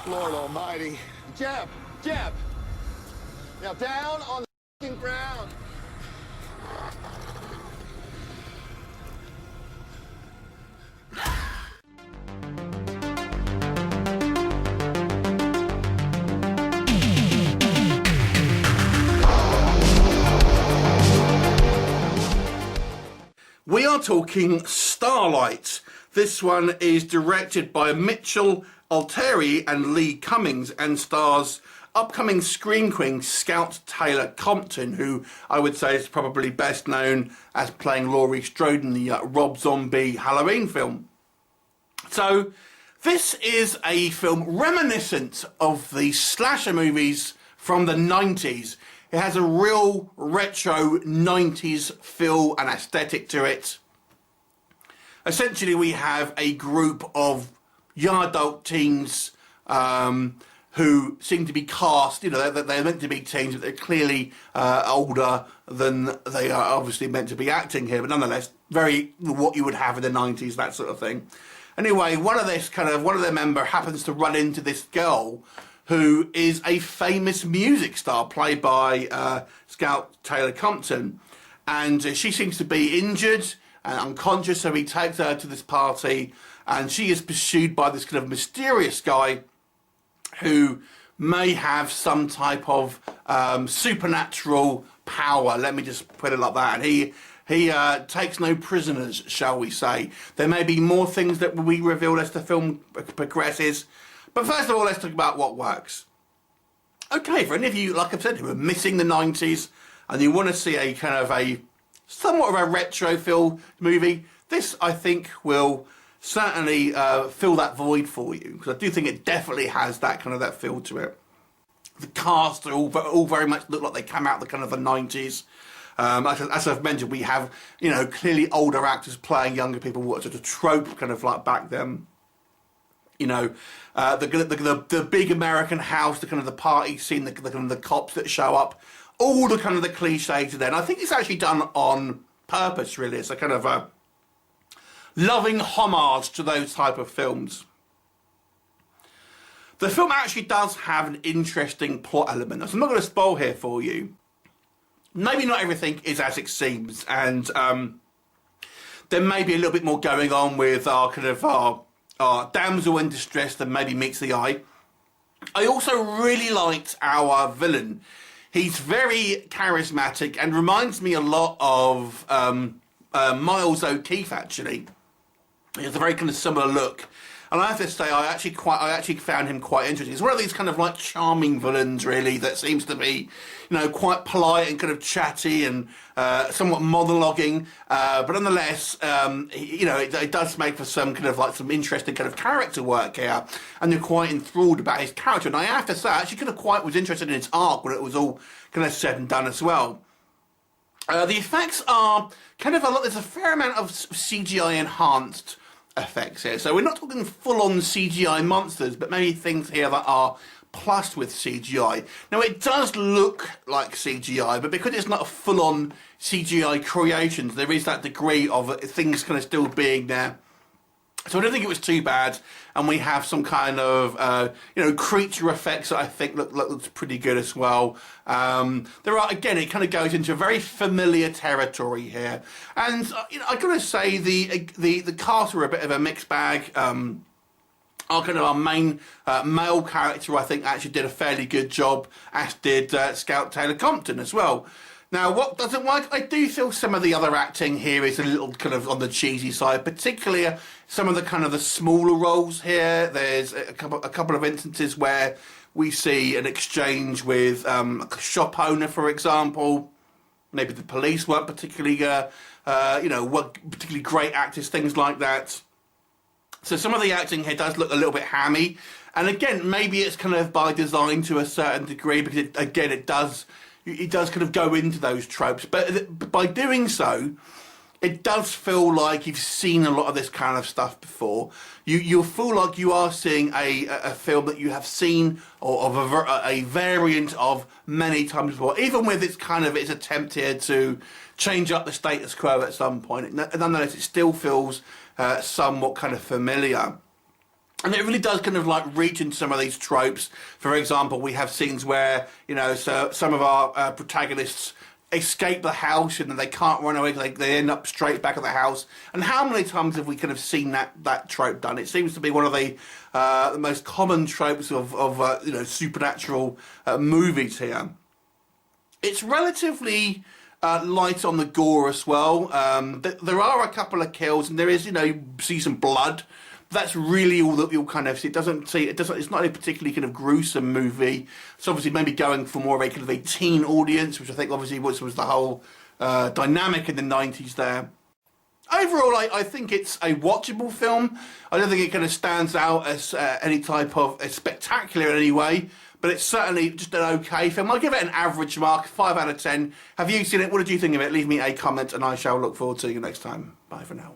Lord almighty. Jeb! Jeb! Now down on the ground. We are talking Starlight. This one is directed by Mitchell Alteri and Lee Cummings and stars upcoming screen queen Scout Taylor-Compton, who I would say is probably best known as playing Laurie Strode in the Rob Zombie Halloween film. So this is a film reminiscent of the slasher movies from the 90s. It has a real retro 90s feel and aesthetic to it. Essentially, we have a group of young adult teens who seem to be cast, you know, they're meant to be teens, but they're clearly older than they are obviously meant to be acting here, but nonetheless, very what you would have in the 90s, that sort of thing. Anyway, one of their member happens to run into this girl who is a famous music star played by Scout Taylor-Compton, and she seems to be injured and unconscious, so he takes her to this party, and she is pursued by this kind of mysterious guy who may have some type of supernatural power, let me just put it like that, and he takes no prisoners, shall we say. There may be more things that will be revealed as the film progresses, but first of all, let's talk about what works. Okay, for any of you, like I've said, who are missing the 90s, and you want to see a kind of a somewhat of a retro feel movie, this I think will certainly fill that void for you, because I do think it definitely has that kind of that feel to it. The cast are all very much look like they come out the kind of the 90s. As I've mentioned, we have, you know, clearly older actors playing younger people, what sort of trope kind of like back then. You know, the big American house, the kind of the party scene, the kind of the cops that show up, all the kind of the cliches there. And I think it's actually done on purpose, really. It's a kind of a loving homage to those type of films. The film actually does have an interesting plot element. So I'm not going to spoil here for you. Maybe not everything is as it seems, and there may be a little bit more going on with our kind of our damsel in distress than maybe meets the eye. I also really liked our villain. He's very charismatic and reminds me a lot of Miles O'Keefe, actually. He has a very kind of similar look. And I have to say, I actually found him quite interesting. He's one of these kind of like charming villains, really, that seems to be, you know, quite polite and kind of chatty and somewhat monologuing. But nonetheless, you know, it does make for some kind of like some interesting kind of character work here. And you're quite enthralled about his character. And I have to say, I actually kind of quite was interested in its arc when it was all kind of said and done as well. The effects are kind of there's a fair amount of CGI enhanced effects here. So we're not talking full-on CGI monsters, but maybe things here that are plussed with CGI. Now it does look like CGI, but because it's not a full-on CGI creation, there is that degree of things kind of still being there. So I don't think it was too bad, and we have some kind of, you know, creature effects that I think looks pretty good as well. There are, again, it kind of goes into a very familiar territory here, and you know, I gotta say the cast are a bit of a mixed bag. Our main male character, I think, actually did a fairly good job, as did Scout Taylor-Compton as well. Now, what doesn't work, I do feel some of the other acting here is a little kind of on the cheesy side, particularly some of the kind of the smaller roles here. There's a couple of instances where we see an exchange with a shop owner, for example. Maybe the police weren't particularly, you know, weren't particularly great actors, things like that. So some of the acting here does look a little bit hammy. And again, maybe it's kind of by design to a certain degree, because it does kind of go into those tropes, but by doing so, it does feel like you've seen a lot of this kind of stuff before. You'll feel like you are seeing a film that you have seen, or of a variant of many times before, even with its attempt here to change up the status quo at some point. Nonetheless, it still feels somewhat kind of familiar. And it really does kind of like reach into some of these tropes. For example, we have scenes where, you know, so some of our protagonists escape the house and then they can't run away, they end up straight back at the house. And how many times have we kind of seen that trope done? It seems to be one of the most common tropes of you know, supernatural movies here. It's relatively light on the gore as well. There are a couple of kills and there is, you know, you see some blood. That's really all that you'll kind of see. It's not a particularly kind of gruesome movie. It's obviously maybe going for more of a kind of a teen audience, which I think obviously was the whole dynamic in the 90s there. Overall, I think it's a watchable film. I don't think it kind of stands out as any type of spectacular in any way, but it's certainly just an okay film. I'll give it an average mark, 5 out of 10. Have you seen it? What did you think of it? Leave me a comment and I shall look forward to you next time. Bye for now.